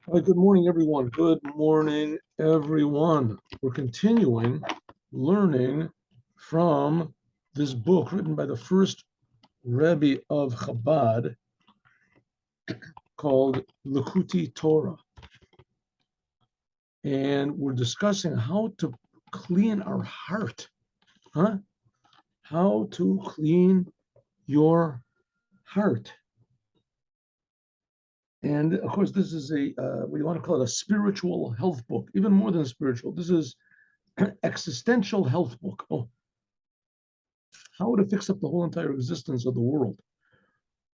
All right, good morning, everyone. Good morning, everyone. We're continuing learning from this book written by the first Rebbe of Chabad called Likuti Torah. And we're discussing how to clean our heart. Huh? How to clean your heart. And of course, this is we want to call it a spiritual health book, even more than spiritual. This is an existential health book. Oh, how would it fix up the whole entire existence of the world?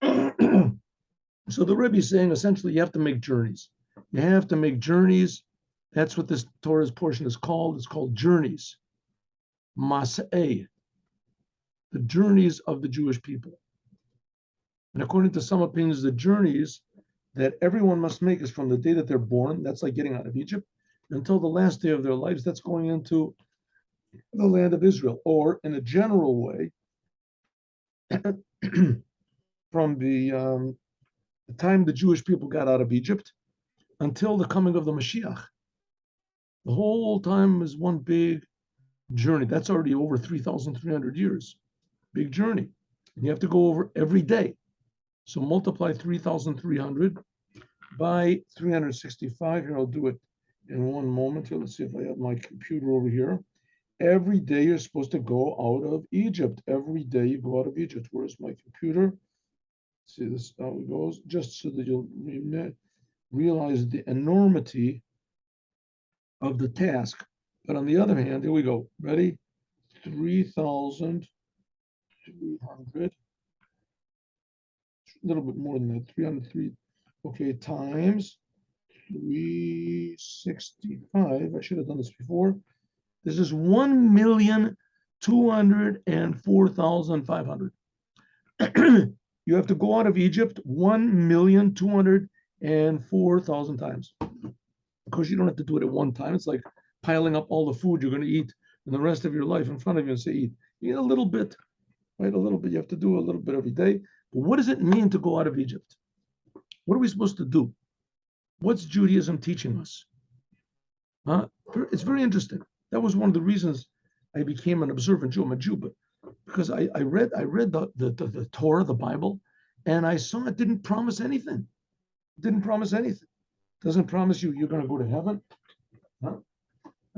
So the Rebbe is saying essentially you have to make journeys. You have to make journeys. That's what this Torah's portion is called. It's called journeys. Mas'eh, the journeys of the Jewish people. And according to some opinions, the journeys that everyone must make is from the day that they're born, that's like getting out of Egypt, until the last day of their lives, that's going into the land of Israel. Or in a general way, from the time the Jewish people got out of Egypt until the coming of the Moshiach. The whole time is one big journey. That's already over 3,300 years. Big journey. And you have to go over every day. So multiply 3,300 by 365. Here, I'll do it in one moment. Here, let's see if I have my computer over here. Every day you're supposed to go out of Egypt. Every day you go out of Egypt. Where's my computer? See this how it goes, just so that you'll realize the enormity of the task. But on the other hand, here we go. Ready? 3,300, a little bit more than that, 303. Okay, times 365. I should have done this before. This is 1,204,500. You have to go out of Egypt 1,204,000 times. Of course, you don't have to do it at one time. It's like piling up all the food you're going to eat in the rest of your life in front of you and say, eat. You eat a little bit, right? A little bit. You have to do a little bit every day. But what does it mean to go out of Egypt? What are we supposed to do? What's Judaism teaching us? It's very interesting. That was one of the reasons I became an observant Jew. I'm a Jew, but because I read the Torah, the Bible, and I saw it didn't promise anything. It didn't promise anything. It doesn't promise you're going to go to heaven. Huh?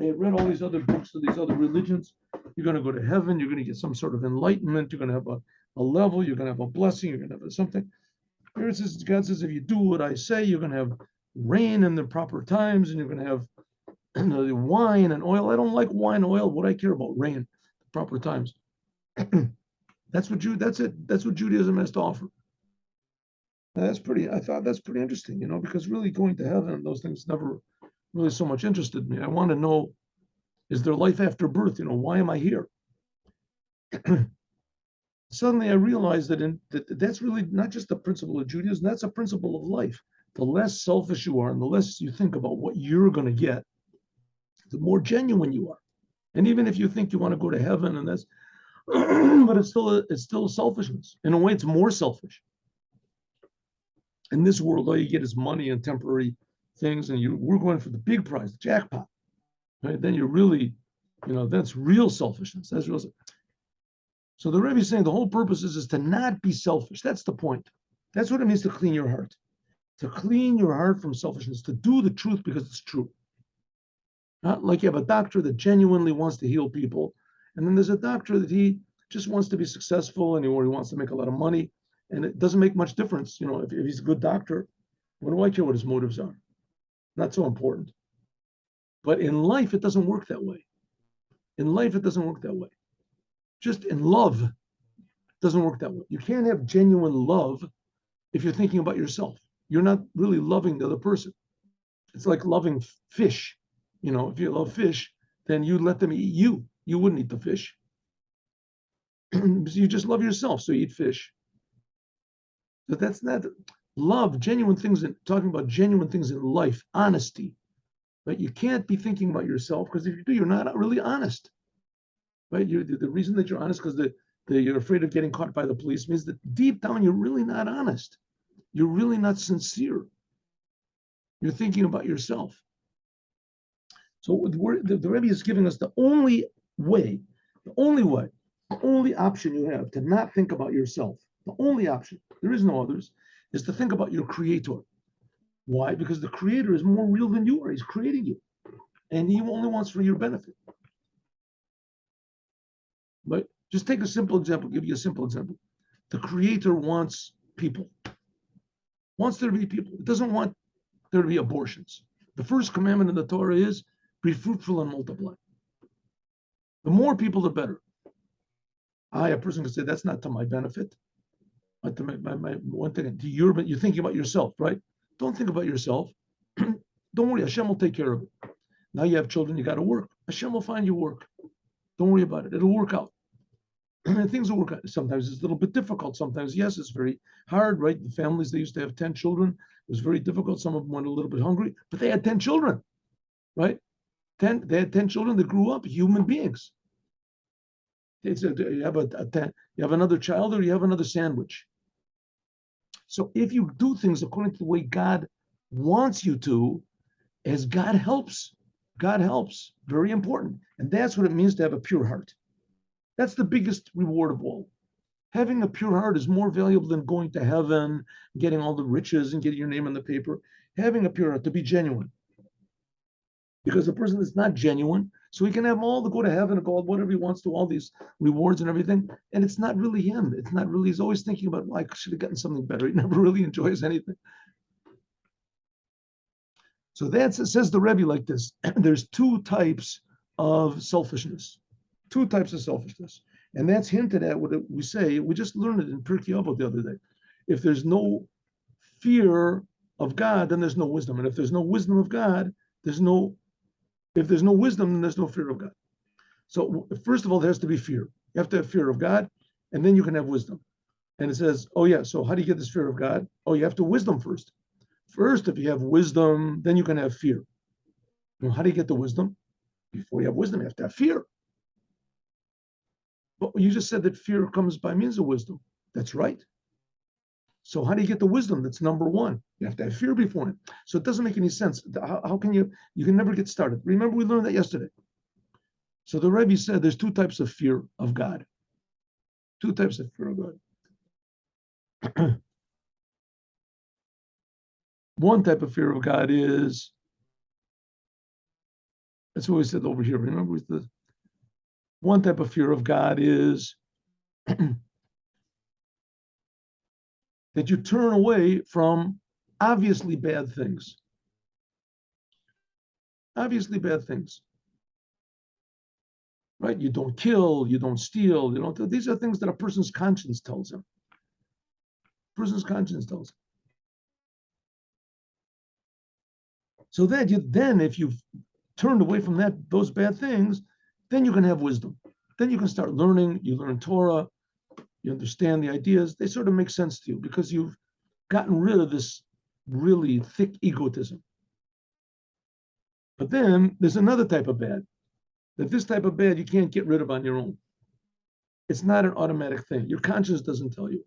I had read all these other books of these other religions. You're going to go to heaven. You're going to get some sort of enlightenment. You're going to have a level. You're going to have a blessing. You're going to have something. Here it says, God says, if you do what I say, you're going to have rain in the proper times, and you're going to have wine and oil. I don't like wine, oil. What I care about rain, the proper times. That's what Judaism has to offer. I thought that's pretty interesting, because really going to heaven, those things never really so much interested me. I want to know, is there life after birth? Why am I here? Suddenly I realized that's really not just the principle of Judaism, that's a principle of life. The less selfish you are and the less you think about what you're going to get, the more genuine you are. And even if you think you want to go to heaven and that's, but it's still selfishness. In a way, it's more selfish. In this world, all you get is money and temporary things, and we're going for the big prize, the jackpot. Right? Then you're really, that's real selfishness. That's real. So the Rebbe is saying the whole purpose is to not be selfish. That's the point. That's what it means to clean your heart. To clean your heart from selfishness, to do the truth because it's true. Not like you have a doctor that genuinely wants to heal people, and then there's a doctor that he just wants to be successful and he wants to make a lot of money, and it doesn't make much difference. If he's a good doctor, what do I care what his motives are? Not so important. But in life, it doesn't work that way. In life, it doesn't work that way. Just in love, it doesn't work that way. You can't have genuine love if you're thinking about yourself. You're not really loving the other person. It's like loving fish. If you love fish, then you let them eat you. You wouldn't eat the fish. You just love yourself, so you eat fish. But that's not love, genuine things, talking about genuine things in life, honesty. Right? You can't be thinking about yourself, because if you do, you're not really honest. Right? The reason that you're honest because you're afraid of getting caught by the police means that deep down you're really not honest. You're really not sincere. You're thinking about yourself. So the Rebbe is giving us the only way, the only option you have to not think about yourself, the only option, there is no others, is to think about your creator. Why? Because the creator is more real than you are. He's creating you. And he only wants for your benefit. But just take a simple example, give you a simple example. The creator wants people, wants there to be people. It doesn't want there to be abortions. The first commandment in the Torah is be fruitful and multiply. The more people, the better. A person can say that's not to my benefit. Not to my one thing to your, but you're thinking about yourself, right? Don't think about yourself. Don't worry, Hashem will take care of it. Now you have children, you got to work. Hashem will find you work. Don't worry about it. It'll work out. Things will work out. Sometimes it's a little bit difficult. Sometimes, yes, it's very hard, right? The families, they used to have 10 children. It was very difficult. Some of them went a little bit hungry, but they had 10 children, right? They had 10 children that grew up human beings. It's you have another child or you have another sandwich. So if you do things according to the way God wants you to, as God helps, very important. And that's what it means to have a pure heart. That's the biggest reward of all. Having a pure heart is more valuable than going to heaven, getting all the riches and getting your name on the paper. Having a pure heart, to be genuine. Because a person that's not genuine, so he can have all the go to heaven and go whatever he wants to, all these rewards and everything, and it's not really him. It's not really, he's always thinking about, well, I should have gotten something better. He never really enjoys anything. So it says the Rebbe like this. There's two types of selfishness. Two types of selfishness. And that's hinted at what we say. We just learned it in Pirkei Avot the other day. If there's no fear of God, then there's no wisdom. And if there's no wisdom of God, if there's no wisdom, then there's no fear of God. So first of all, there has to be fear. You have to have fear of God, and then you can have wisdom. And it says, oh yeah, so how do you get this fear of God? Oh, you have to wisdom first. First, if you have wisdom, then you can have fear. Now, how do you get the wisdom? Before you have wisdom, you have to have fear. But you just said that fear comes by means of wisdom. That's right. So how do you get the wisdom? That's number one. You have to have fear before it. So it doesn't make any sense. How can you can never get started. Remember, we learned that yesterday. So the Rebbe said there's two types of fear of God. Two types of fear of God. One type of fear of God is, that's what we said over here. Remember, one type of fear of God is that you turn away from obviously bad things. Obviously bad things. Right? You don't kill, you don't steal, these are things that a person's conscience tells him. Person's conscience tells him. So that if you've turned away from those bad things, then you can have wisdom. Then you can start learning, you learn Torah, you understand the ideas, they sort of make sense to you because you've gotten rid of this really thick egotism. But then there's another type of bad, that this type of bad you can't get rid of on your own. It's not an automatic thing. Your conscience doesn't tell you.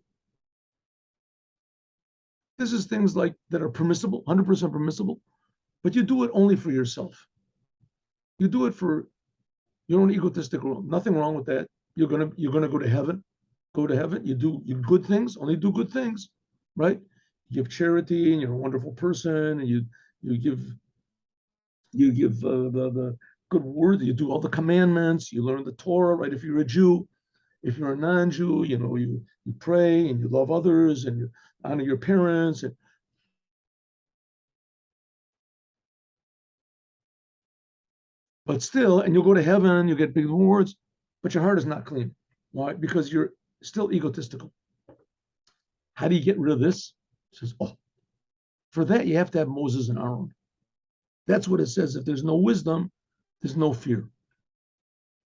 This is things like that are permissible, 100% permissible, but you do it only for yourself. You do it for your own egotistic wrong. Nothing wrong with that. You're gonna go to heaven. Go to heaven. You do good things. Only do good things, right? You give charity, and you're a wonderful person, and you give the good word. You do all the commandments. You learn the Torah, right? If you're a Jew, if you're a non-Jew, you pray and you love others and you honor your parents. But still, and you'll go to heaven, you get big rewards, but your heart is not clean. Why? Because you're still egotistical. How do you get rid of this? It says, for that you have to have Moses and Aaron. That's what it says. If there's no wisdom, there's no fear.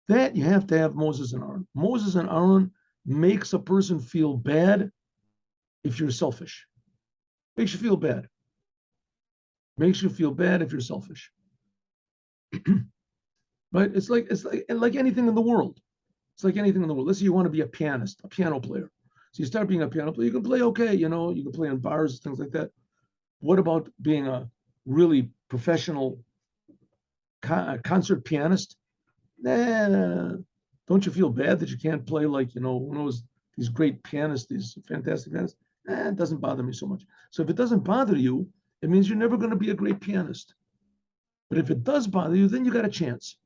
That you have to have Moses and Aaron. Moses and Aaron makes a person feel bad if you're selfish. Makes you feel bad. Makes you feel bad if you're selfish. Right? It's like anything in the world. It's like anything in the world. Let's say you want to be a pianist, a piano player. So you start being a piano player. You can play okay, you can play in bars, things like that. What about being a really professional concert pianist. Nah, don't you feel bad that you can't play like, who knows, these great pianists, these fantastic pianists? It doesn't bother me so much. So if it doesn't bother you, it means you're never going to be a great pianist. But if it does bother you, then you got a chance.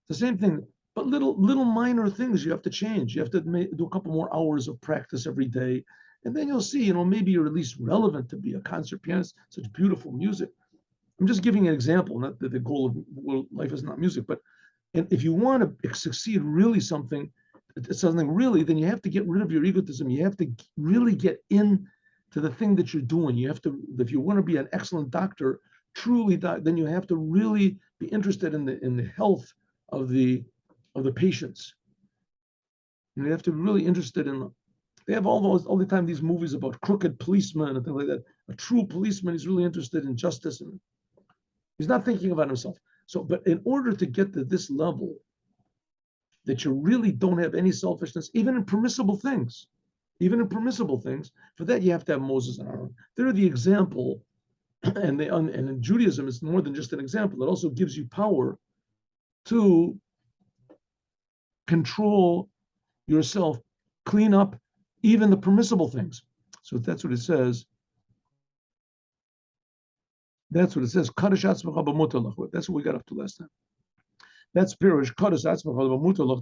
The same thing, but little minor things you have to change. You have to do a couple more hours of practice every day, and then you'll see, maybe you're at least relevant to be a concert pianist. Such beautiful music. I'm just giving an example. Not that the goal of life is not music, but if you want to succeed really something really, then you have to get rid of your egotism. You have to really get in to the thing that you're doing. You have to, if you want to be an excellent doctor, truly, then you have to really be interested in the health of the patients. You have to be really interested in. They have all the time these movies about crooked policemen and things like that. A true policeman is really interested in justice, and he's not thinking about himself. So, but in order to get to this level, that you really don't have any selfishness, even in permissible things, for that you have to have Moses and Aaron. They're the example, and in Judaism, it's more than just an example. It also gives you power to control yourself, clean up even the permissible things. So that's what it says. That's what it says. That's what we got up to last time. That's Pirush Kodesh.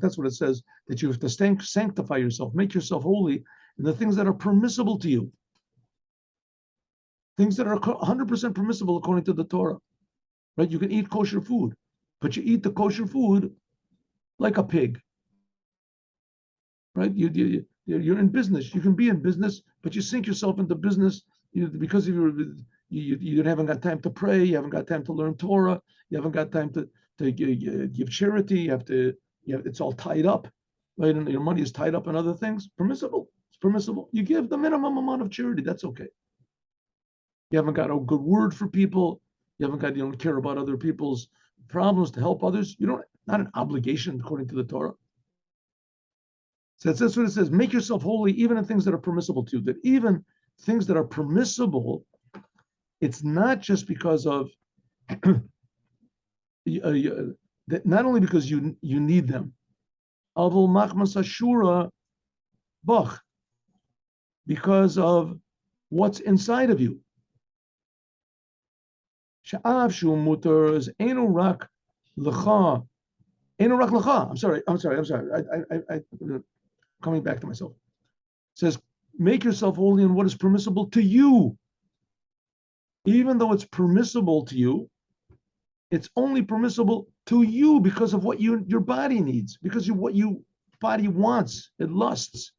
That's what it says, that you have to sanctify yourself, make yourself holy in the things that are permissible to you. Things that are 100% permissible according to the Torah. Right? You can eat kosher food, but you eat the kosher food like a pig. Right? You're in business. You can be in business, but you sink yourself into business because of you haven't got time to pray. You haven't got time to learn Torah. You haven't got time to give charity. It's all tied up, right? And your money is tied up in other things. Permissible. It's permissible. You give the minimum amount of charity. That's okay. You haven't got a good word for people. You don't care about other people's problems to help others. Not an obligation according to the Torah. So that's what it says. Make yourself holy even in things that are permissible to you. That even things that are permissible, it's not just because of not only because you need them, avol machmas ashura bach, because of what's inside of you. Sha'av shu mutar is enu rak lecha, enu rak lecha. I'm sorry. I coming back to myself. It says, make yourself holy in what is permissible to you. Even though it's permissible to you, it's only permissible to you because of what your body needs, because of what your body wants. It lusts.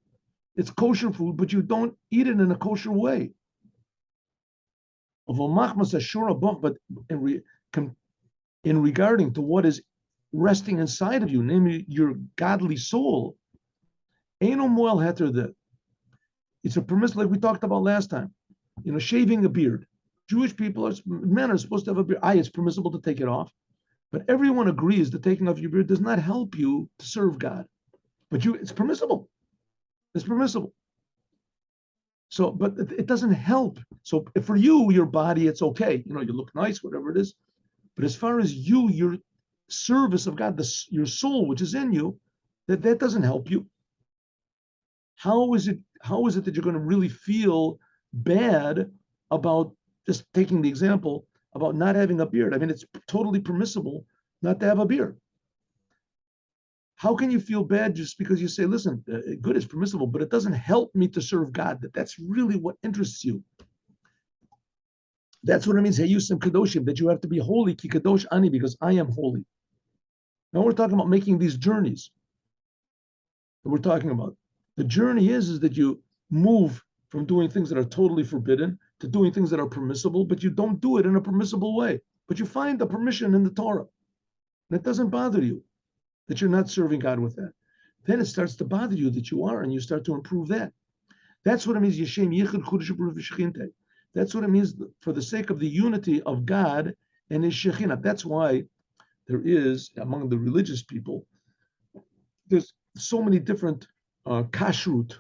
It's kosher food, but you don't eat it in a kosher way. But in regarding to what is resting inside of you, namely your godly soul, ain't no moel heter that. It's a permissible, like we talked about last time. Shaving a beard. Jewish men are supposed to have a beard. It's permissible to take it off, but everyone agrees that taking off your beard does not help you to serve God. But it's permissible. It's permissible. So, but it doesn't help. So for you, your body, it's okay. You look nice, whatever it is. But as far as your service of God, your soul, which is in you, that doesn't help you. How is it that you're going to really feel bad about, just taking the example, about not having a beard? I mean, it's totally permissible not to have a beard. How can you feel bad just because you say, listen, good is permissible, but it doesn't help me to serve God? That's really what interests you. That's what it means, Heyusim Kadoshim, that you have to be holy, Ki Kadosh Ani, because I am holy. Now we're talking about making these journeys that we're talking about. The journey is that you move from doing things that are totally forbidden to doing things that are permissible, but you don't do it in a permissible way. But you find the permission in the Torah. And it doesn't bother you that you're not serving God with that. Then it starts to bother you that you are, and you start to improve that. That's what it means, Yeshem Yichud Chodesh Baruch V'Shechinte. That's what it means for the sake of the unity of God and His Shekhinah. That's why there is, among the religious people, there's so many different kashrut.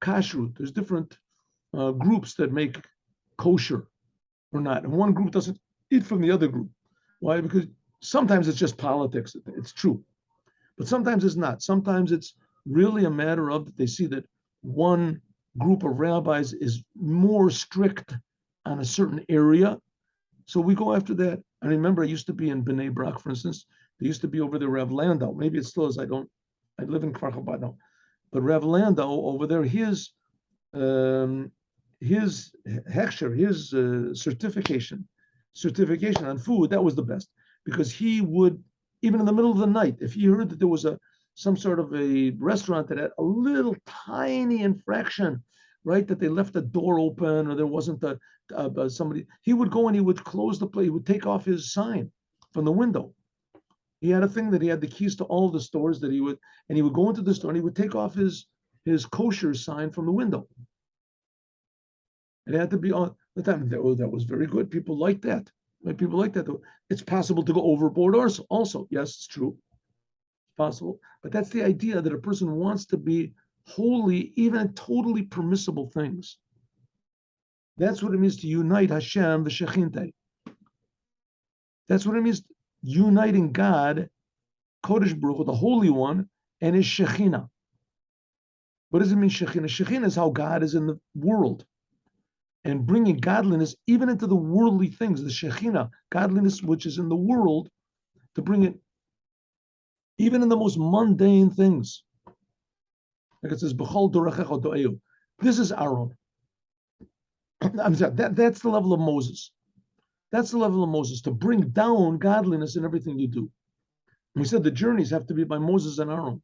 There's different groups that make kosher. or not. And one group doesn't eat from the other group. Why? Because sometimes it's just politics. It's true. But sometimes it's not. Sometimes it's really a matter of that they see that one group of rabbis is more strict on a certain area. So we go after that. I remember I used to be in Bnei Brak, for instance. They used to be over there, Rav Landau. Maybe it still is. I live in ofChabad now. But Rav Landau over there, his hechsher, his certification on food, that was the best. Because he would, even in the middle of the night, if he heard that there was some sort of a restaurant that had a little tiny infraction, right, that they left the door open or there wasn't somebody, he would go and he would close the place, he would take off his sign from the window. He had a thing that he had the keys to all the stores that he would go into the store and he would take off his kosher sign from the window. It had to be on the time. That was very good. People like that. Right? People like that. It's possible to go overboard also. Yes, it's true. It's possible. But that's the idea that a person wants to be holy, even in totally permissible things. That's what it means to unite Hashem v'Shechintei. That's what it means, uniting God, Kodesh Baruch Hu, the Holy One, and His Shekhinah. What does it mean, Shekhinah? Shekhinah is how God is in the world. And bringing godliness even into the worldly things, the Shekhinah, godliness which is in the world, to bring it even in the most mundane things. Like it says, B'chol dorachecha do'eu. This is Aaron. I'm sorry, that's the level of Moses. That's the level of Moses, to bring down godliness in everything you do. And we said the journeys have to be by Moses and Aaron.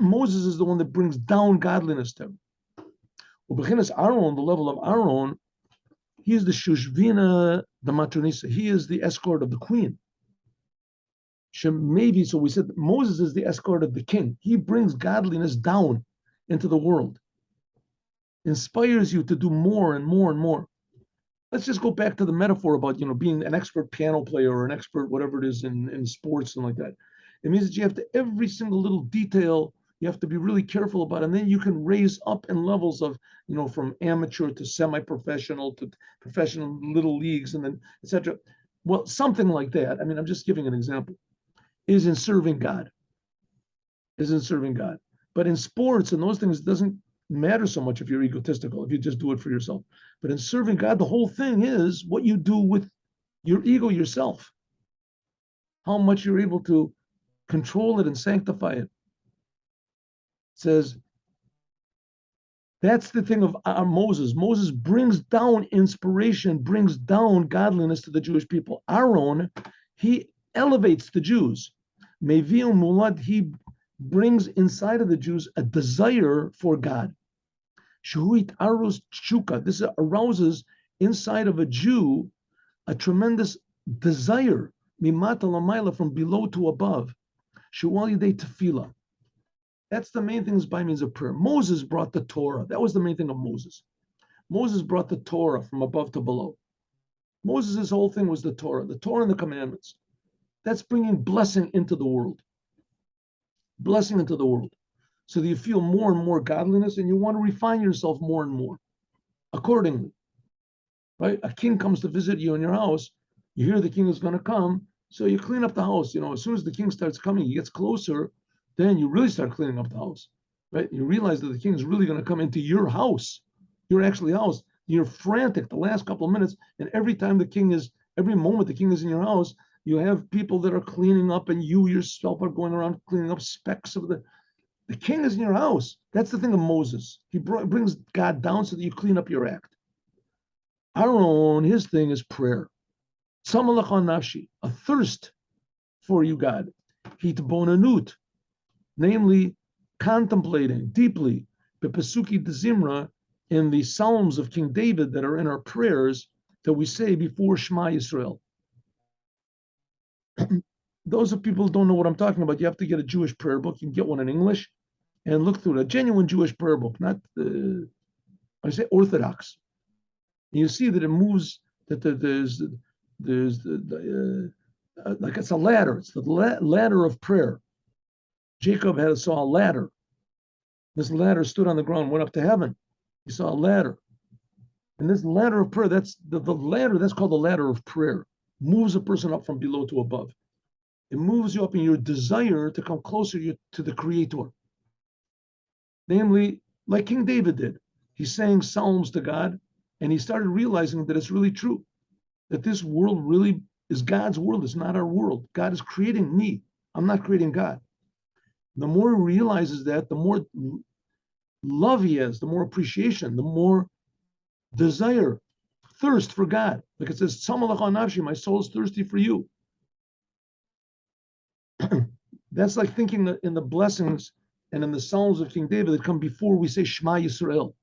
Moses is the one that brings down godliness to him. U'bechinas Aaron, the level of Aaron, he is the Shushvina, the Matronisa. He is the escort of the queen. Maybe, so we said Moses is the escort of the king. He brings godliness down into the world, inspires you to do more and more and more. Let's just go back to the metaphor about, being an expert piano player or an expert, whatever it is in sports and like that. It means that you have to, every single little detail, you have to be really careful about it. And then you can raise up in levels of, from amateur to semi-professional to professional little leagues and then, etc. Well, something like that. I mean, I'm just giving an example. Is in serving God. But in sports and those things, it doesn't matter so much if you're egotistical, if you just do it for yourself. But in serving God, the whole thing is what you do with your ego yourself. How much you're able to control it and sanctify it. It says, that's the thing of Moses. Moses brings down inspiration, brings down godliness to the Jewish people. Aaron, he elevates the Jews. Mevi'u mulad, he brings inside of the Jews a desire for God. Shuhuit arus chuka, this arouses inside of a Jew a tremendous desire, mimata lamayla, from below to above. Shu'al yidei tefillah. That's the main thing by means of prayer. Moses brought the Torah. That was the main thing of Moses. Moses brought the Torah from above to below. Moses' whole thing was the Torah and the commandments. That's bringing blessing into the world. Blessing into the world. So that you feel more and more godliness and you want to refine yourself more and more accordingly. Right? A king comes to visit you in your house. You hear the king is going to come. So you clean up the house. As soon as the king starts coming, he gets closer, then you really start cleaning up the house. Right? You realize that the king is really going to come into your house. Your actually house. You're frantic the last couple of minutes. And every moment the king is in your house, you have people that are cleaning up, and you yourself are going around cleaning up specks of the king is in your house. That's the thing of Moses. He brings God down so that you clean up your act. Aaron, his thing is prayer. Tzamalach nafshi, a thirst for you, God. Hitbonanut, namely contemplating deeply, bepesuki dezimra, in the Psalms of King David that are in our prayers that we say before Shema Yisrael. Those of people who don't know what I'm talking about, you have to get a Jewish prayer book. You can get one in English and look through it. A genuine Jewish prayer book, not I say Orthodox. And you see that it moves, that there's like it's a ladder. It's the ladder of prayer. Jacob saw a ladder. This ladder stood on the ground, went up to heaven. He saw a ladder. And this ladder of prayer, that's the ladder, that's called the ladder of prayer. Moves a person up from below to above. It moves you up in your desire to come closer to the Creator. Namely, like King David did. He sang psalms to God, and he started realizing that it's really true, that this world really is God's world. It's not our world. God is creating me. I'm not creating God. The more he realizes that, the more love he has, the more appreciation, the more desire, thirst for God. Like it says, "Tzamalach nafshi," my soul is thirsty for you. That's like thinking that in the blessings and in the Psalms of King David that come before we say Shema Yisrael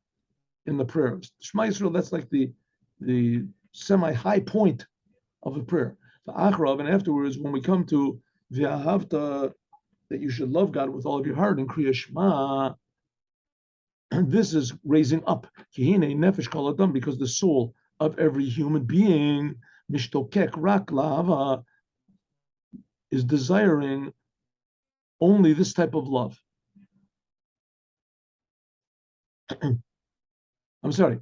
in the prayers. Shema Yisrael, that's like the semi-high point of the prayer. The Achrav, and afterwards, when we come to V'ahavta, that you should love God with all of your heart and Kriya Shema, this is raising up. Nefesh kol adam, because the soul of every human being, mishtokek rak lava, is desiring only this type of love. I'm sorry.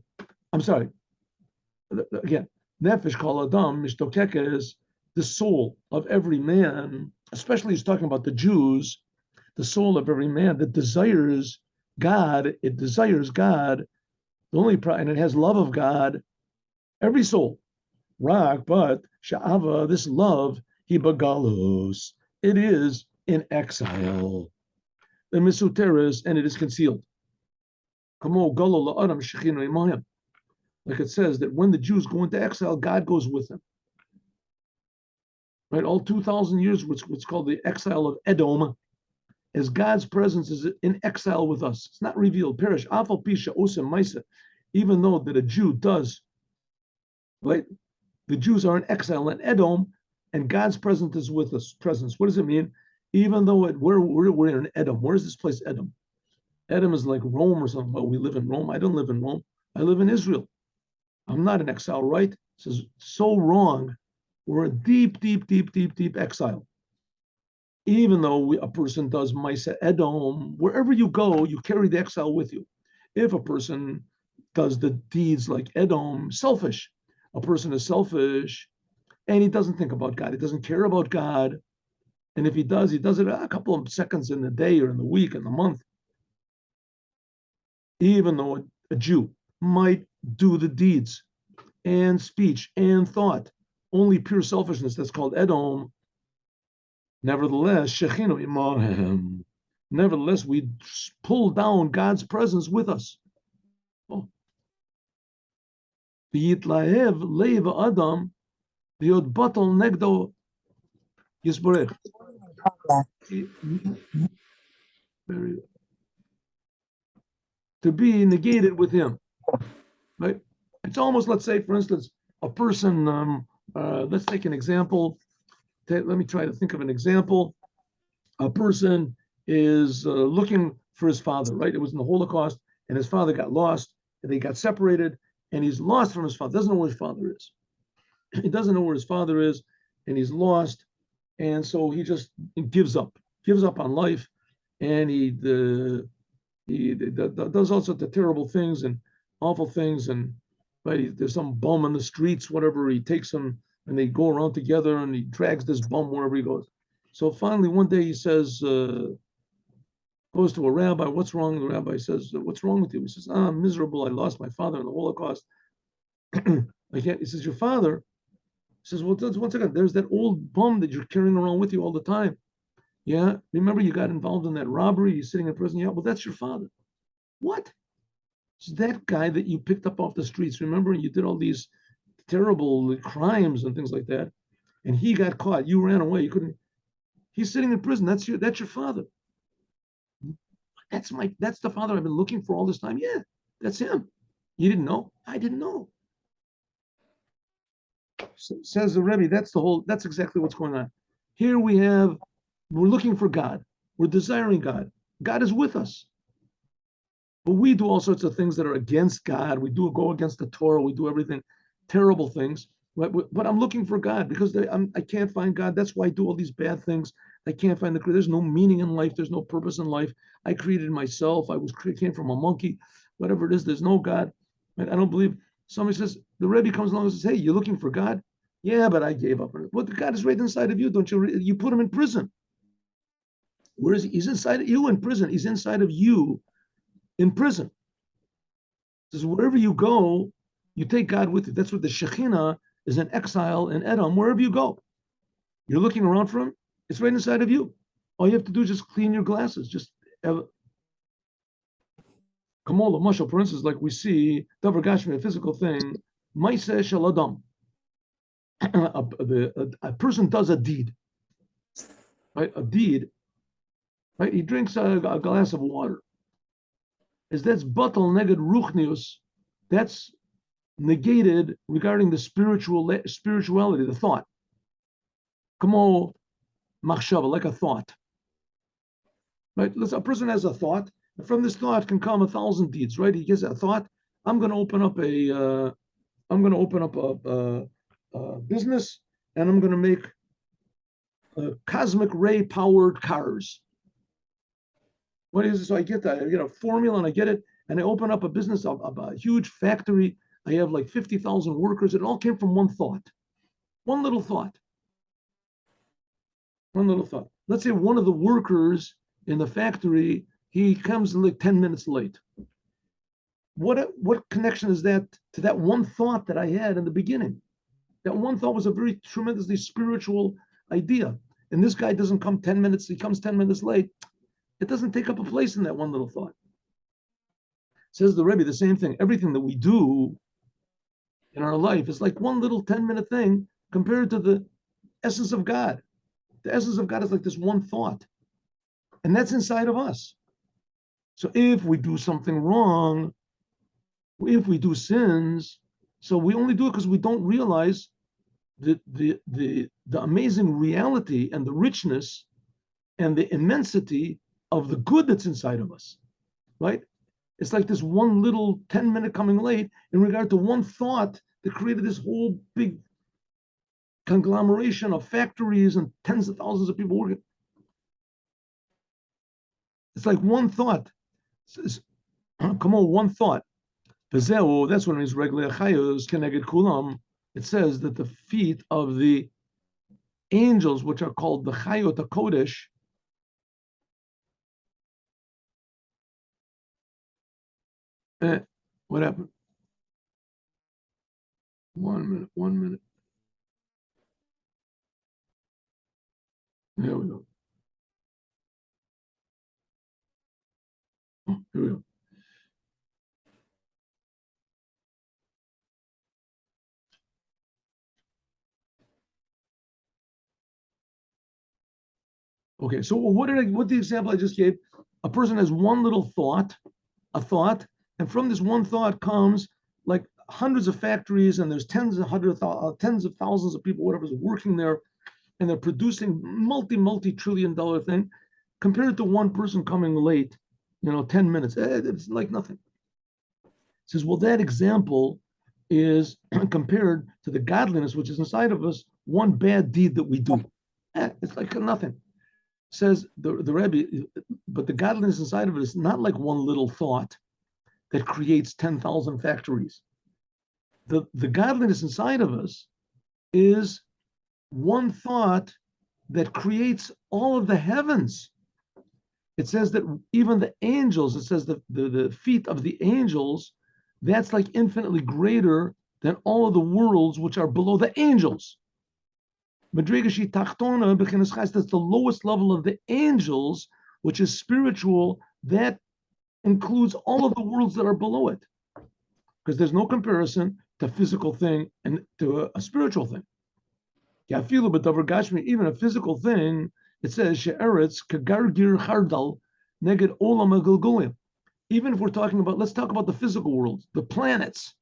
Again, nefesh kol adam, mishtokek is the soul of every man, especially he's talking about the Jews, the soul of every man that desires God, it desires God, the only and it has love of God, every soul. Rak, but sha'ava, this love, he bagalos, it is in exile. The misuteres, and it is concealed. Like it says that when the Jews go into exile, God goes with them. Right, all 2,000 years, what's called the exile of Edom, as God's presence is in exile with us. It's not revealed. Perish, afal pisha osem maisa, even though that a Jew does, right? The Jews are in exile in Edom, and God's presence is with us. Presence. What does it mean? Even though we're in Edom. Where is this place, Edom? Edom is like Rome or something. Well, we live in Rome. I don't live in Rome. I live in Israel. I'm not in exile, right? This is so wrong. We're in deep exile. Even though a person does Maisa Edom, wherever you go, you carry the exile with you. If a person does the deeds like Edom, selfish, a person is selfish and he doesn't think about God, he doesn't care about God. And if he does it a couple of seconds in the day or in the week, in the month. Even though a Jew might do the deeds and speech and thought, only pure selfishness, that's called Edom. Nevertheless, we pull down God's presence with us. Oh. Adam, negdo yisborech. To be negated with him, right? It's almost, let's say, for instance, a person, let's take an example. Let me try to think of an example. A person is looking for his father, right? It was in the Holocaust, and his father got lost, and they got separated, and he's lost from his father, doesn't know where his father is. He doesn't know where his father is, and he's lost, and so he just gives up on life, and he does all sorts of terrible things and awful things, and right, there's some bum on the streets, whatever, he takes him, and they go around together, and he drags this bum wherever he goes. So finally, one day he says, goes to a rabbi, what's wrong? The rabbi says, what's wrong with you? He says, I'm miserable. I lost my father in the Holocaust. I can't. He says, your father? He says, well, one second, there's that old bum that you're carrying around with you all the time. Yeah, remember you got involved in that robbery? You're sitting in prison. Yeah, well, that's your father. What? It's that guy that you picked up off the streets. Remember, you did all these terrible crimes and things like that, and he got caught. You ran away. You couldn't. He's sitting in prison. That's your father. That's the father I've been looking for all this time. Yeah, that's him. You didn't know? I didn't know. Says the Rebbe, that's exactly what's going on. Here we're looking for God. We're desiring God. God is with us. But we do all sorts of things that are against God. We go against the Torah. We do everything, terrible things. But I'm looking for God because I can't find God. That's why I do all these bad things. I can't find there's no meaning in life. There's no purpose in life. I created myself. Came from a monkey, whatever it is. There's no God. I don't believe. Somebody says, the Rebbe comes along and says, hey, you're looking for God? Yeah, but I gave up. Well, the God is right inside of you. Don't you? You put him in prison. Where is he? He's inside of you in prison. He's inside of you in prison. Says wherever you go, you take God with you. That's what the Shekhinah is in exile in Edom. Wherever you go, you're looking around for him. It's right inside of you. All you have to do is just clean your glasses. Just Kamola, Mashal, for instance, like we see, Davar Gashmi, a physical thing, Maiseh Shel Adam. A person does a deed, right? A deed, right? He drinks a glass of water. Is that's batal neged ruchnius? That's negated regarding the spirituality, the thought. Kamo machshava, like a thought, right? A person has a thought, and from this thought can come 1,000 deeds, right? He gets a thought. I'm going to open up a business, and I'm going to make cosmic ray powered cars. What is it? So I get that, I get a formula and I get it, and I open up a business of a huge factory. I have like 50,000 workers. It all came from one thought, one little thought, one little thought. Let's say one of the workers in the factory, he comes like 10 minutes late. What connection is that to that one thought that I had in the beginning? That one thought was a very tremendously spiritual idea. And this guy doesn't come 10 minutes, he comes 10 minutes late. It doesn't take up a place in that one little thought. Says the Rebbe, the same thing. Everything that we do in our life is like one little 10-minute thing compared to the essence of God. The essence of God is like this one thought. And that's inside of us. So if we do something wrong, if we do sins, so we only do it because we don't realize the amazing reality and the richness and the immensity of the good that's inside of us, right? It's like this one little 10-minute coming late in regard to one thought that created this whole big conglomeration of factories and tens of thousands of people working. It's like one thought. Come on, one thought. That's what it means. Regular chayos keneged kulam. It says that the feet of the angels, which are called the chayot HaKodesh, what happened? 1 minute, 1 minute. There we go. Oh, here we go. Okay, so what the example I just gave? A person has one little thought, a thought, and from this one thought comes like hundreds of factories, and there's tens of thousands of people, whatever's working there, and they're producing multi-trillion-dollar thing, compared to one person coming late, 10 minutes. It's like nothing. It says, well, that example is compared to the godliness which is inside of us, one bad deed that we do. It's like nothing. Says the Rebbe, but the godliness inside of it is not like one little thought that creates 10,000 factories. The godliness inside of us is one thought that creates all of the heavens. It says that even the angels, it says the feet of the angels, that's like infinitely greater than all of the worlds which are below the angels. Madrigashi Tachtona, that's the lowest level of the angels, which is spiritual, that includes all of the worlds that are below it. Because there's no comparison to physical thing and to a spiritual thing. Even a physical thing, it says, She'eretz kagargir chardal neged olam agulgulim. Even if we're talking about, let's talk about the physical world, the planets.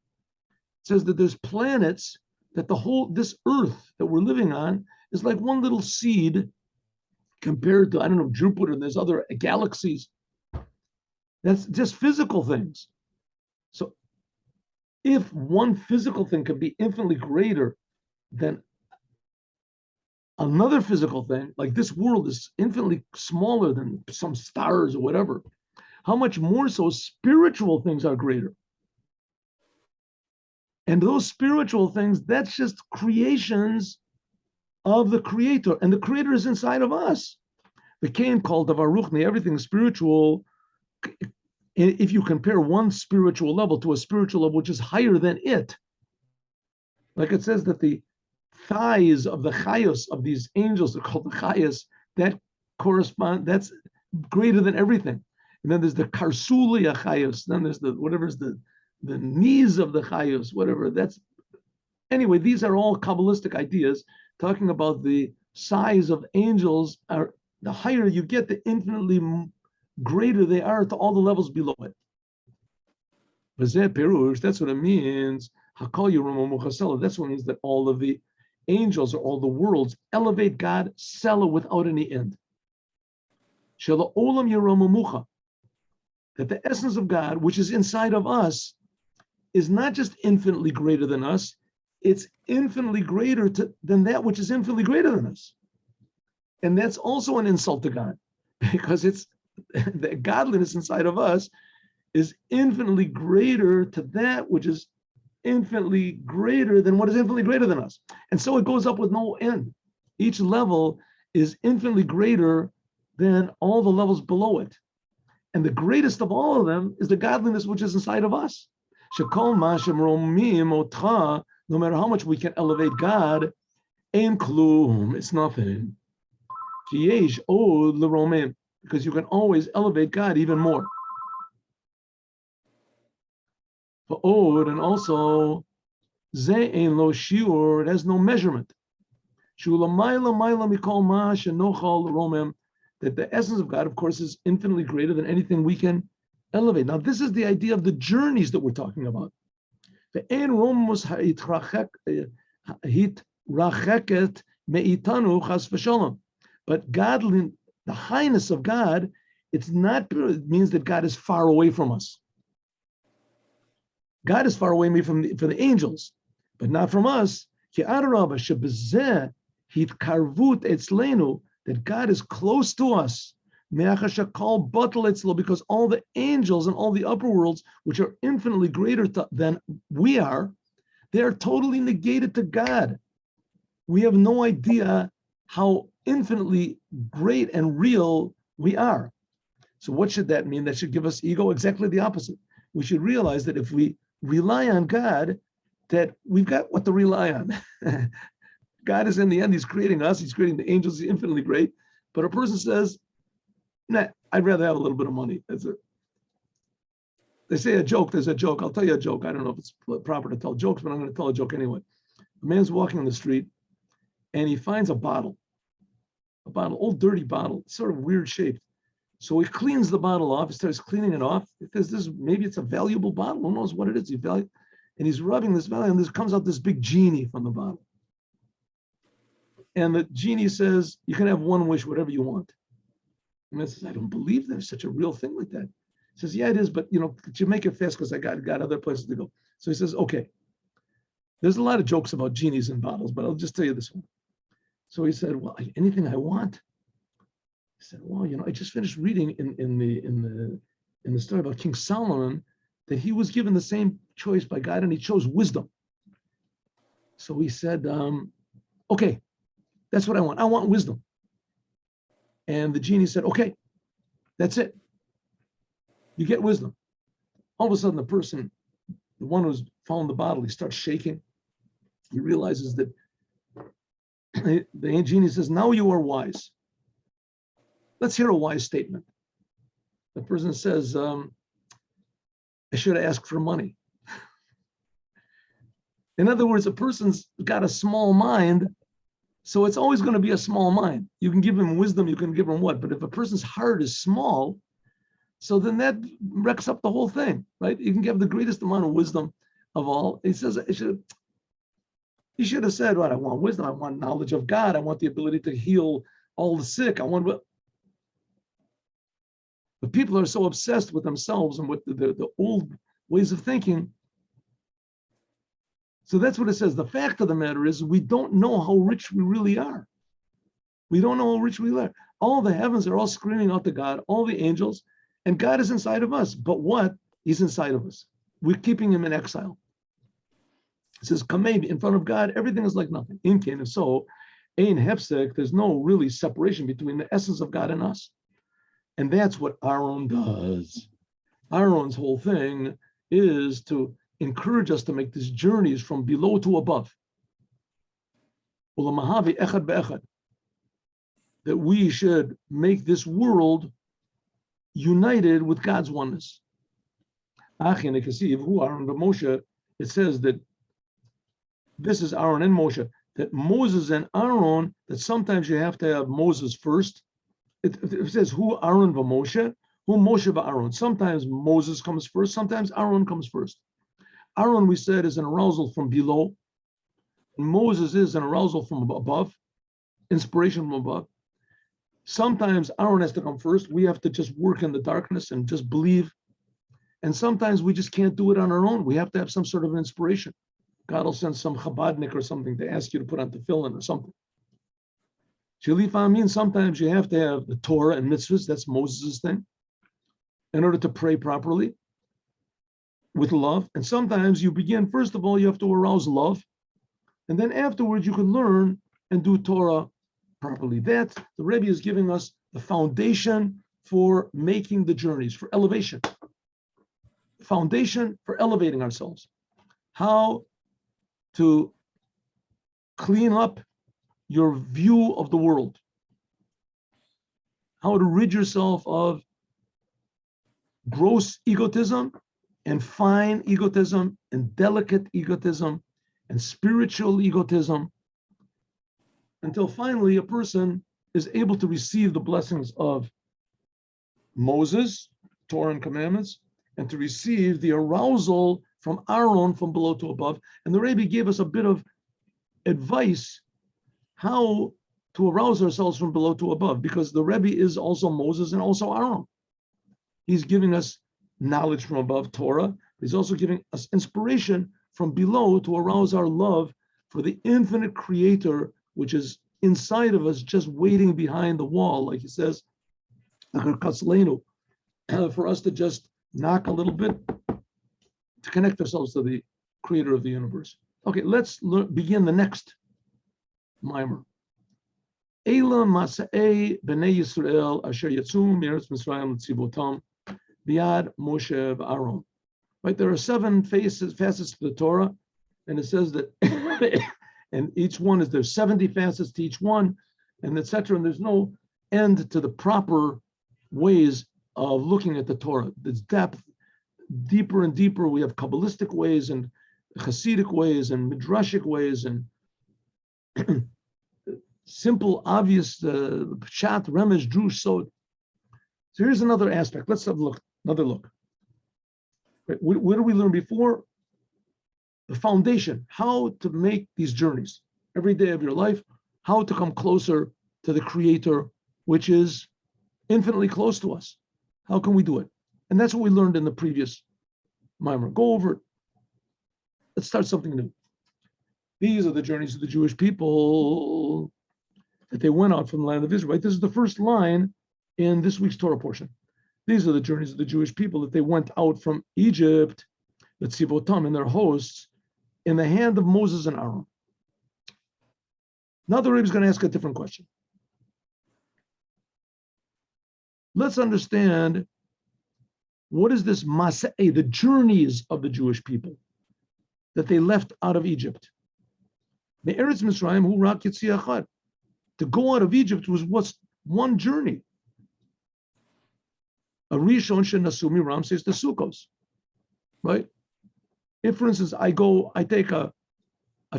It says that there's planets that this earth that we're living on is like one little seed compared to, I don't know, Jupiter and there's other galaxies. That's just physical things. So if one physical thing can be infinitely greater than another physical thing, like this world is infinitely smaller than some stars or whatever, how much more so spiritual things are greater? And those spiritual things, that's just creations of the Creator. And the Creator is inside of us. The Cain called of Aruchni, everything spiritual. If you compare one spiritual level to a spiritual level which is higher than it, like it says that the thighs of the chayos of these angels are called the chayos, that that's greater than everything. And then there's the karsulia chayos, then there's the whatever's the knees of the chayos, whatever. That's anyway, these are all Kabbalistic ideas talking about the size of angels. Are the higher you get, the infinitely greater they are to all the levels below it. That's what it means. That's what it means that all of the angels or all the worlds elevate God, sella without any end. That the essence of God, which is inside of us, is not just infinitely greater than us, it's infinitely greater than that which is infinitely greater than us. And that's also an insult to God, because it's the godliness inside of us is infinitely greater to that which is infinitely greater than what is infinitely greater than us. And so it goes up with no end. Each level is infinitely greater than all the levels below it. And the greatest of all of them is the godliness which is inside of us. No matter how much we can elevate God, it's nothing. Because you can always elevate God even more. And also, it has no measurement. That the essence of God, of course, is infinitely greater than anything we can elevate. Now, this is the idea of the journeys that we're talking about. But godly, the highness of God, it means that God is far away from us. God is far away from the angels, but not from us. That God is close to us. Because all the angels and all the upper worlds, which are infinitely greater than we are, they are totally negated to God. We have no idea how infinitely great and real we are. So what should that mean? That should give us ego? Exactly the opposite. We should realize that if we rely on God, that we've got what to rely on. God is in the end, he's creating us, he's creating the angels, he's infinitely great. But a person says, nah, I'd rather have a little bit of money. They say a joke, there's a joke. I'll tell you a joke. I don't know if it's proper to tell jokes, but I'm going to tell a joke anyway. A man's walking on the street and he finds a bottle, old dirty bottle, sort of weird shaped. So he cleans the bottle off, he starts cleaning it off. Maybe it's a valuable bottle, who knows what it is. And he's rubbing this value, and there comes out this big genie from the bottle. And the genie says, you can have one wish, whatever you want. And man says, I don't believe there's such a real thing like that. He says, yeah, it is, but could you make it fast because I got other places to go. So he says, okay. There's a lot of jokes about genies in bottles, but I'll just tell you this one. So he said, well, anything I want. He said, well, I just finished reading in the story about King Solomon that he was given the same choice by God and he chose wisdom. So he said, okay, that's what I want. I want wisdom. And the genie said, okay, that's it. You get wisdom. All of a sudden, the one who's found the bottle, he starts shaking. He realizes that the genie says, now you are wise. Let's hear a wise statement. The person says, I should have asked for money. In other words, a person's got a small mind, so it's always going to be a small mind. You can give him wisdom, you can give him what? But if a person's heart is small, so then that wrecks up the whole thing, right? You can give the greatest amount of wisdom of all. He says, he should have said, what? I want wisdom, I want knowledge of God, I want the ability to heal all the sick, But people are so obsessed with themselves and with the old ways of thinking. So that's what it says. The fact of the matter is we don't know how rich we really are. We don't know how rich we are. All the heavens are all screaming out to God, all the angels, and God is inside of us. But what? He's inside of us. We're keeping him in exile. It says, Kamev, in front of God, everything is like nothing. In Cain, if so, Ein Hefsek, there's no really separation between the essence of God and us. And that's what Aaron does. Aaron's whole thing is to encourage us to make these journeys from below to above. That we should make this world united with God's oneness. Who Aaron the Moshe, it says that this is Aaron and Moshe, that Moses and Aaron, that sometimes you have to have Moses first. It says who Aaron Moshe, who Moshe Aaron. Sometimes Moses comes first, sometimes Aaron comes first. Aaron, we said, is an arousal from below. Moses is an arousal from above, inspiration from above. Sometimes Aaron has to come first. We have to just work in the darkness and just believe. And sometimes we just can't do it on our own. We have to have some sort of an inspiration. God will send some Chabadnik or something to ask you to put on tefillin or something. Shalifa means sometimes you have to have the Torah and mitzvahs. That's Moses' thing. In order to pray properly with love. And sometimes you begin, first of all, you have to arouse love. And then afterwards, you can learn and do Torah properly. That, the Rebbe is giving us the foundation for making the journeys, for elevation. Foundation for elevating ourselves. How to clean up your view of the world. How to rid yourself of gross egotism and fine egotism and delicate egotism and spiritual egotism, until finally a person is able to receive the blessings of Moses, Torah and commandments, and to receive the arousal from Aaron from below to above. And the Rebbe gave us a bit of advice how to arouse ourselves from below to above, because the Rebbe is also Moses and also Aaron. He's giving us knowledge from above, Torah. He's also giving us inspiration from below to arouse our love for the infinite creator, which is inside of us, just waiting behind the wall, like he says, for us to just knock a little bit to connect ourselves to the creator of the universe. Okay, let's begin the next mimer. Eila Masa'ei B'nei Yisrael Asher Yatzu Me'eretz Mitzrayim L'tzivotam B'yad Moshe V'Aaron. Right, there are 7 facets to the Torah, and it says that, and each one is, there's 70 facets to each one, and etc. And there's no end to the proper ways of looking at the Torah. There's depth, deeper and deeper. We have Kabbalistic ways and Hasidic ways and Midrashic ways and simple, obvious Pshat, Remesh, Drush, Sod. So here's another aspect. Let's have a look, another look. What did we learn before? The foundation, how to make these journeys every day of your life, how to come closer to the Creator, which is infinitely close to us. How can we do it? And that's what we learned in the previous mimer. Go over it. Let's start something new. These are the journeys of the Jewish people that they went out from the land of Israel. Right? This is the first line in this week's Torah portion. These are the journeys of the Jewish people that they went out from Egypt, the Tzivotam and their hosts, in the hand of Moses and Aaron. Now the Rebbe is going to ask a different question. Let's understand, what is this Masa'eh, the journeys of the Jewish people that they left out of Egypt? Me'eretz Mitzrayim hu rak yetziah achad. To go out of Egypt was what's one journey. A Rishon shenasu miram says the Sukkos, right? If, for instance, I take a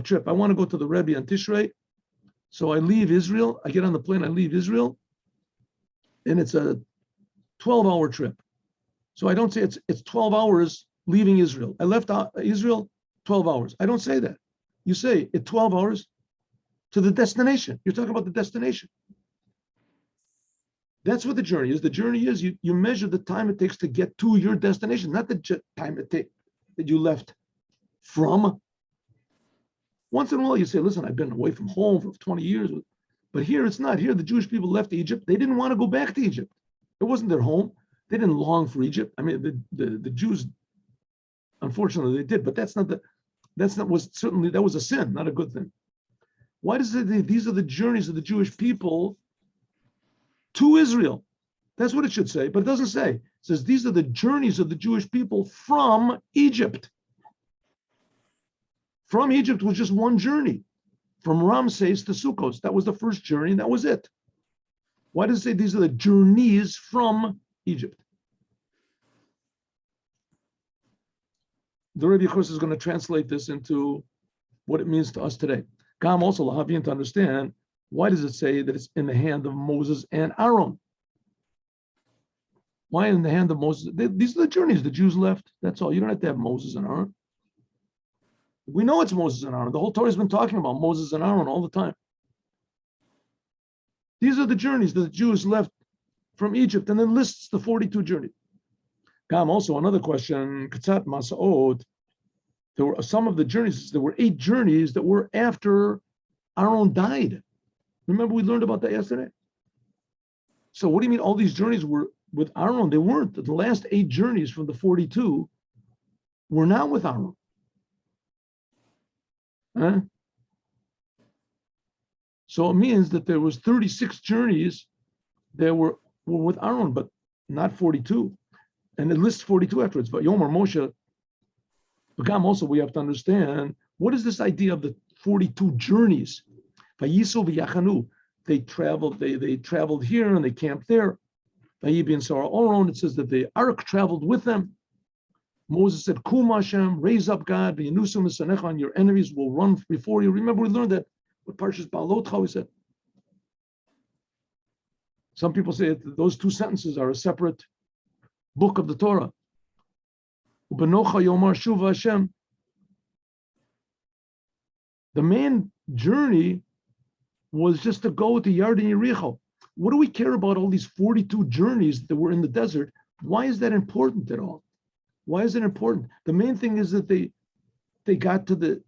trip. I want to go to the Rebbe on Tishrei. So I leave Israel. I get on the plane. I leave Israel. And it's a 12-hour trip. So I don't say it's 12 hours leaving Israel. I left Israel 12 hours. I don't say that. You say it's 12 hours to the destination. You're talking about the destination. That's what the journey is. The journey is you measure the time it takes to get to your destination, not the time it takes that you left from. Once in a while you say, listen, I've been away from home for 20 years. But here it's not. Here the Jewish people left Egypt. They didn't want to go back to Egypt. It wasn't their home. They didn't long for Egypt. I mean, the Jews, unfortunately, they did, but that's not That was a sin, not a good thing. Why does it say these are the journeys of the Jewish people to Israel? That's what it should say, but it doesn't say. It says these are the journeys of the Jewish people from Egypt. From Egypt was just one journey, from Ramses to Sukkot. That was the first journey, and that was it. Why does it say these are the journeys from Egypt? The Rebbe, of course, is going to translate this into what it means to us today. Gam also lahavin, to understand, why does it say that it's in the hand of Moses and Aaron? Why in the hand of Moses? These are the journeys the Jews left. That's all. You don't have to have Moses and Aaron. We know it's Moses and Aaron. The whole Torah has been talking about Moses and Aaron all the time. These are the journeys that the Jews left from Egypt, and then lists the 42 journeys. Gam, also another question, Katzat Masa'od, there were some of the journeys, there were 8 journeys that were after Aaron died. Remember we learned about that yesterday? So what do you mean all these journeys were with Aaron? They weren't. The last 8 journeys from the 42 were not with Aaron. Huh? So it means that there was 36 journeys that were with Aaron, but not 42. And it lists 42 afterwards. But Yomer Moshe, Begam, also we have to understand, what is this idea of the 42 journeys? Vayisu v'yachanu, they traveled here and they camped there. Vayibi and Sarah Oron, it says that the ark traveled with them. Moses said, Kum Hashem, raise up God, v'yanusum v'sanecha, and your enemies will run before you. Remember we learned that with Parshas Baalotcha, we said. Some people say that those 2 sentences are a separate book of the Torah. Ubenocha Yomar Shuva Hashem. The main journey was just to go to Yarden Yericho. What do we care about all these 42 journeys that were in the desert? Why is that important at all? Why is it important? The main thing is that they got to the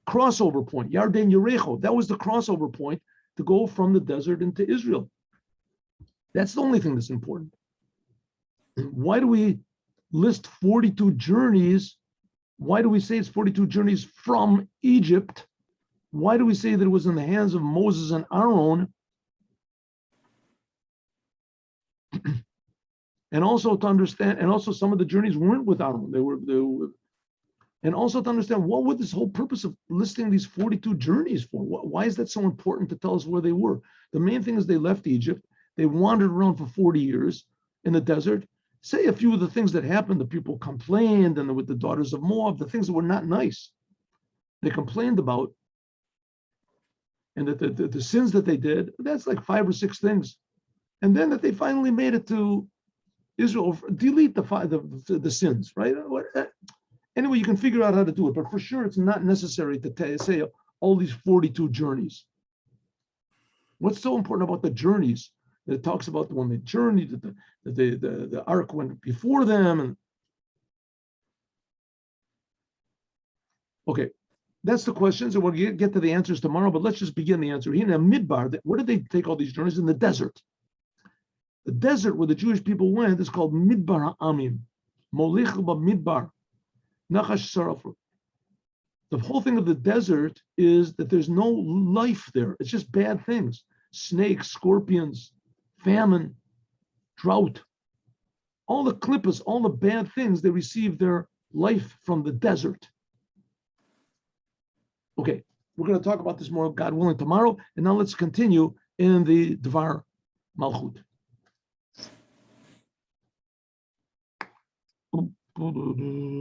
crossover point, Yarden Yericho. That was the crossover point to go from the desert into Israel. That's the only thing that's important. Why do we list 42 journeys? Why do we say it's 42 journeys from Egypt? Why do we say that it was in the hands of Moses and Aaron? And also to understand, and also some of the journeys weren't with Aaron. They were, and also to understand, what would this whole purpose of listing these 42 journeys for? Why is that so important to tell us where they were? The main thing is they left Egypt. They wandered around for 40 years in the desert. Say a few of the things that happened, the people complained, and with the daughters of Moab, the things that were not nice, they complained about, and that the sins that they did, that's like 5 or 6 things. And then that they finally made it to Israel, delete the sins, right? Anyway, you can figure out how to do it, but for sure it's not necessary to say all these 42 journeys. What's so important about the journeys? That it talks about when they journeyed, that the ark went before them. And okay, that's the questions, and we'll get to the answers tomorrow, but let's just begin the answer. Here in Midbar, where did they take all these journeys? In the desert. The desert where the Jewish people went is called Midbar Ha'amim. Molich Midbar. Nachash Sarafur. The whole thing of the desert is that there's no life there. It's just bad things. Snakes, scorpions, famine, drought. All the klippas, all the bad things, they receive their life from the desert. Okay, we're going to talk about this more, God willing, tomorrow. And now let's continue in the Dvar Malchut.